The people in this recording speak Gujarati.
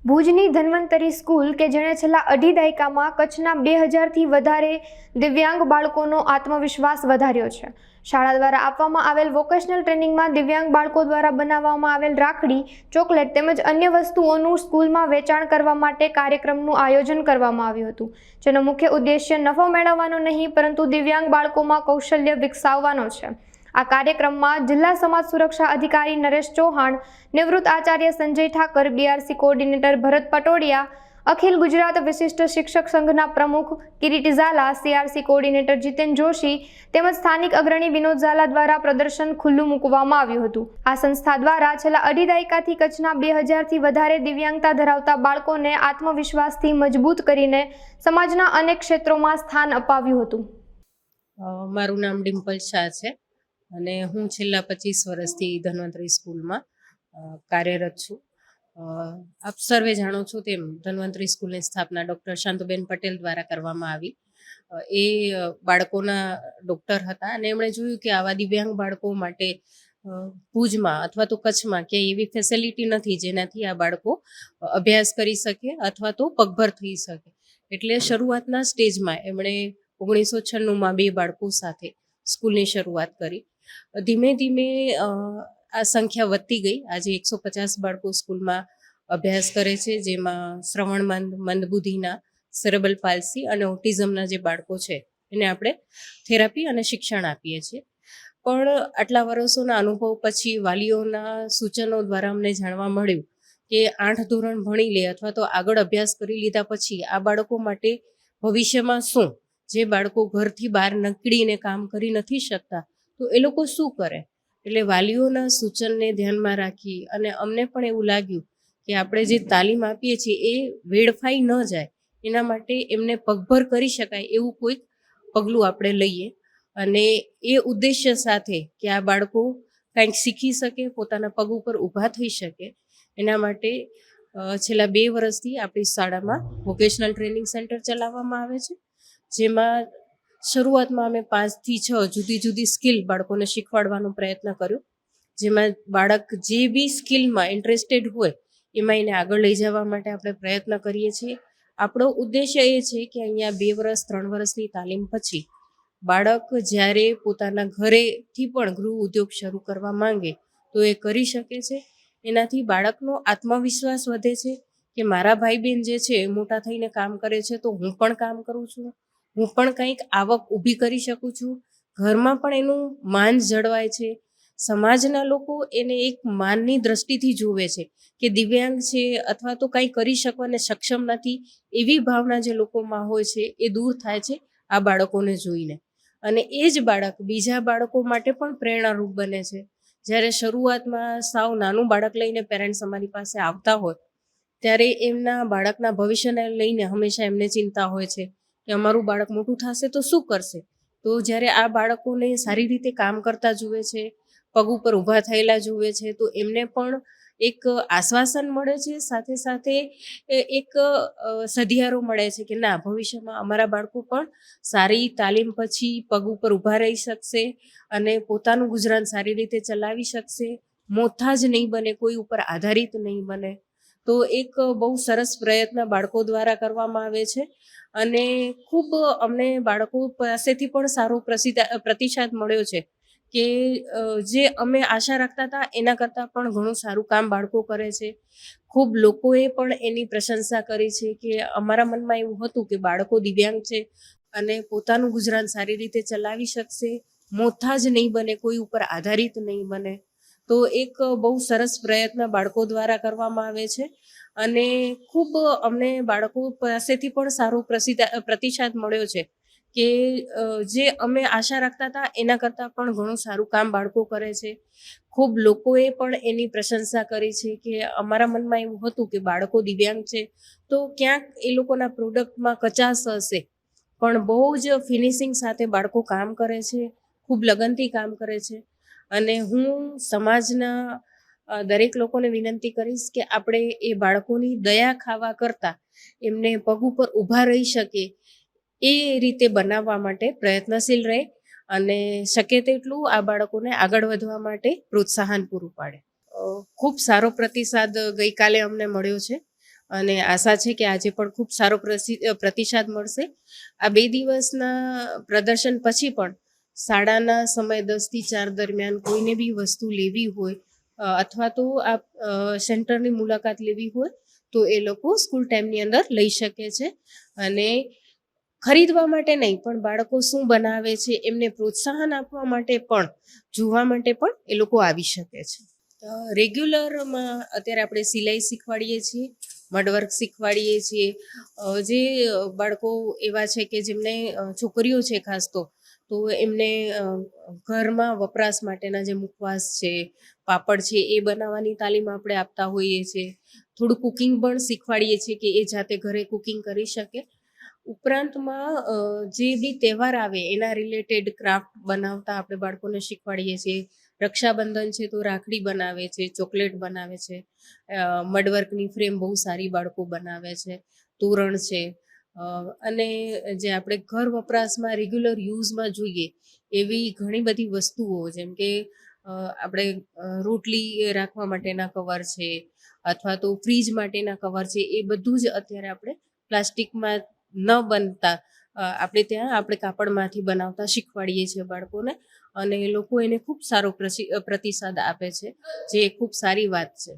ભુજની ધન્વંતરી સ્કૂલ કે જેણે છેલ્લા અઢી દાયકામાં કચ્છના 2000થી વધારે દિવ્યાંગ બાળકોનો આત્મવિશ્વાસ વધાર્યો છે. શાળા દ્વારા આપવામાં આવેલ વોકેશનલ ટ્રેનિંગમાં દિવ્યાંગ બાળકો દ્વારા બનાવવામાં આવેલ રાખડી, ચોકલેટ તેમજ અન્ય વસ્તુઓનું સ્કૂલમાં વેચાણ કરવા માટે કાર્યક્રમનું આયોજન કરવામાં આવ્યું હતું, જેનો મુખ્ય ઉદ્દેશ્ય નફો મેળવવાનો નહીં પરંતુ દિવ્યાંગ બાળકોમાં કૌશલ્ય વિકસાવવાનો છે. આ કાર્યક્રમમાં જિલ્લા સમાજ સુરક્ષા અધિકારી નરેશ ચૌહાણ, નિવૃત્ત આચાર્ય સંજય ઠાકર, બીઆરસી કોઓર્ડિનેટર ભરત પટોડિયા, અખિલ ગુજરાત વિશિષ્ટ શિક્ષક સંઘના પ્રમુખ કિરીટ ઝાલા, સીઆરસી કોઓર્ડિનેટર જીતેન જોશી તેમજ સ્થાનિક અગ્રણી વિનોદ ઝાલા દ્વારા પ્રદર્શન ખુલ્લું મૂકવામાં આવ્યું હતું. આ સંસ્થા દ્વારા છેલ્લા અઢી દાયકાથી કચ્છના 2000થી વધારે દિવ્યાંગતા ધરાવતા બાળકોને આત્મવિશ્વાસથી મજબૂત કરીને સમાજના અનેક ક્ષેત્રોમાં સ્થાન અપાવ્યું હતું. મારું નામ ડિમ્પલ શાહ છે અને હું છેલ્લા 25 વર્ષથી ધન્વંતરી સ્કૂલમાં કાર્યરત છું. આપ સર્વે જાણો છો તેમ ધન્વંતરી સ્કૂલની સ્થાપના ડૉક્ટર શાંતુબેન પટેલ દ્વારા કરવામાં આવી. એ બાળકોના ડૉક્ટર હતા અને એમણે જોયું કે આવા દિવ્યાંગ બાળકો માટે ભુજમાં અથવા તો કચ્છમાં ક્યાંય એવી ફેસિલિટી નથી જેનાથી આ બાળકો અભ્યાસ કરી શકે અથવા તો પગભર થઈ શકે. એટલે શરૂઆતના સ્ટેજમાં એમણે 1996માં 2 બાળકો સાથે સ્કૂલની શરૂઆત કરી. ધીમે ધીમે આ સંખ્યા વધતી ગઈ. આજે 150 બાળકો સ્કૂલમાં અભ્યાસ કરે છે, જેમાં શ્રવણમંદ, મંદબુદ્ધિના, સેરેબ્રલ પાલ્સી અને ઓટિઝમના જે બાળકો છે એને આપણે થેરાપી અને શિક્ષણ આપીએ છીએ. પણ આટલા વર્ષોના અનુભવ પછી વાલીઓના સૂચનો દ્વારા અમને જાણવા મળ્યું કે 8 ધોરણ ભણી લે અથવા તો આગળ અભ્યાસ કરી લીધા પછી આ બાળકો માટે ભવિષ્યમાં શું, જે બાળકો ઘરથી બહાર નીકળીને કામ કરી નથી શકતા તો એ લોકો શું કરે. એટલે વાલીઓના સૂચનને ધ્યાનમાં રાખી અને અમને પણ એવું લાગ્યું કે આપણે જે તાલીમ આપીએ છીએ એ વેડફાઈ ન જાય, એના માટે એમને પગભર કરી શકાય એવું કોઈક પગલું આપણે લઈએ. અને એ ઉદ્દેશ્ય સાથે કે આ બાળકો કંઈક શીખી શકે, પોતાના પગ ઉપર ઊભા થઈ શકે, એના માટે છેલ્લા 2 વર્ષથી આપણી શાળામાં વોકેશનલ ટ્રેનિંગ સેન્ટર ચલાવવામાં આવે છે, જેમાં શરૂઆતમાં અમે 5 થી 6 જુદી જુદી સ્કિલ બાળકોને શીખવાડવાનો પ્રયત્ન કર્યો, જેમાં બાળક જે બી સ્કિલમાં ઇન્ટરેસ્ટેડ હોય એમાં એને આગળ લઈ જવા માટે આપણે પ્રયત્ન કરીએ છીએ. આપણો ઉદ્દેશ્ય એ છે કે અહીંયા 2 વર્ષ 3 વર્ષની તાલીમ પછી બાળક જ્યારે પોતાના ઘરેથી પણ ગૃહ ઉદ્યોગ શરૂ કરવા માંગે તો એ કરી શકે છે. એનાથી બાળકનો આત્મવિશ્વાસ વધે છે કે મારા ભાઈ બહેન જે છે મોટા થઈને કામ કરે છે તો હું પણ કામ કરું છું, હું પણ કંઈક આવક ઊભી કરી શકું છું. ઘરમાં પણ એનું માન જળવાય છે. સમાજના લોકો એને એક માનની દ્રષ્ટિથી જુએ છે કે દિવ્યાંગ છે અથવા તો કંઈ કરી શકવાને સક્ષમ નથી, એવી ભાવના જે લોકોમાં હોય છે એ દૂર થાય છે આ બાળકોને જોઈને. અને એ જ બાળક બીજા બાળકો માટે પણ પ્રેરણારૂપ બને છે. જ્યારે શરૂઆતમાં સાવ નાનું બાળક લઈને પેરેન્ટ્સ અમારી પાસે આવતા હોય ત્યારે એમના બાળકના ભવિષ્યને લઈને હંમેશા એમને ચિંતા હોય છે કે અમારું બાળક મોટું થશે તો શું કરશે. તો જ્યારે આ બાળકોને સારી રીતે કામ કરતા જુએ છે, પગ ઉપર ઊભા થયેલા જુએ છે, તો એમને પણ એક આશ્વાસન મળે છે, સાથે સાથે એક સધિયારો મળે છે કે ના, ભવિષ્યમાં અમારા બાળકો પણ સારી તાલીમ પછી પગ ઉપર ઊભા રહી શકશે અને પોતાનું ગુજરાન સારી રીતે ચલાવી શકશે, મોથા જ નહીં બને, કોઈ ઉપર આધારિત નહીં બને. તો એક બહુ સરસ પ્રયત્ન બાળકો દ્વારા કરવામાં આવે છે અને ખૂબ અમને બાળકો પાસેથી પણ સારો પ્રતિસાદ મળ્યો છે કે જે અમે આશા રાખતા હતા એના કરતાં પણ ઘણું સારું કામ બાળકો કરે છે. ખૂબ લોકોએ પણ એની પ્રશંસા કરી છે કે અમારા મનમાં એવું હતું કે બાળકો દિવ્યાંગ છે અને પોતાનું ગુજરાન સારી રીતે ચલાવી શકશે, મોથા જ નહીં બને, કોઈ ઉપર આધારિત નહીં બને. તો એક બહુ સરસ પ્રયત્ન બાળકો દ્વારા કરવામાં આવે છે અને ખૂબ અમને બાળકો પાસેથી પણ સારો પ્રતિસાદ મળ્યો છે કે જે અમે આશા રાખતા હતા એના કરતાં પણ ઘણું સારું કામ બાળકો કરે છે. ખૂબ લોકોએ પણ એની પ્રશંસા કરી છે કે અમારા મનમાં એવું હતું કે બાળકો દિવ્યાંગ છે તો ક્યાંક એ લોકોના પ્રોડક્ટમાં કચાશ હશે, પણ બહુ જ ફિનિશિંગ સાથે બાળકો કામ કરે છે, ખૂબ લગનથી કામ કરે છે. અને હું સમાજના દરેક લોકોને વિનંતી કરીશ કે આપણે એ બાળકોની દયા ખાવા કરતાં એમને પગ ઉપર ઊભા રહી શકે એ રીતે બનાવવા માટે પ્રયત્નશીલ રહે અને શક્ય તેટલું આ બાળકોને આગળ વધવા માટે પ્રોત્સાહન પૂરું પાડે. ખૂબ સારો પ્રતિસાદ ગઈકાલે અમને મળ્યો છે અને આશા છે કે આજે પણ ખૂબ સારો પ્રતિસાદ મળશે. આ 2 દિવસના પ્રદર્શન પછી પણ શાળાના સમય 10 થી 4 દરમિયાન કોઈને બી વસ્તુ લેવી હોય અથવા તો આ સેન્ટરની મુલાકાત લેવી હોય તો એ લોકો સ્કૂલ ટાઈમની અંદર લઈ શકે છે. અને ખરીદવા માટે નહીં પણ બાળકો શું બનાવે છે એમને પ્રોત્સાહન આપવા માટે પણ જોવા માટે પણ એ લોકો આવી શકે છે. રેગ્યુલરમાં અત્યારે આપણે સિલાઈ શીખવાડીએ છીએ, મડવર્ક શીખવાડીએ છીએ. જે બાળકો એવા છે કે જેમને છોકરીઓ છે ખાસ તો એમને ઘરમાં વપરાશ માટેના જે મુખવાસ છે, પાપડ છે એ બનાવવાની તાલીમ આપણે આપતા હોઈએ છીએ. થોડું કુકિંગ પણ શીખવાડીએ છીએ કે એ જાતે ઘરે કુકિંગ કરી શકે. ઉપરાંતમાં જે બી તહેવાર આવે એના રિલેટેડ ક્રાફ્ટ બનાવતા આપણે બાળકોને શીખવાડીએ છીએ. રક્ષાબંધન છે તો રાખડી બનાવે છે, ચોકલેટ બનાવે છે, મડવર્કની ફ્રેમ બહુ સારી બાળકો બનાવે છે, તોરણ છે. અને જે આપણે ઘર વપરાશમાં રેગ્યુલર યુઝમાં જોઈએ એવી ઘણી બધી વસ્તુઓ જેમ કે આપણે રોટલી રાખવા માટેના કવર છે અથવા તો ફ્રીજ માટેના કવર છે, એ બધું જ અત્યારે આપણે પ્લાસ્ટિકમાં ન બનતા આપણે કાપડમાંથી બનાવતા શીખવાડીએ છીએ બાળકોને. અને લોકો એને ખૂબ સારો પ્રતિસાદ આપે છે, જે ખૂબ સારી વાત છે.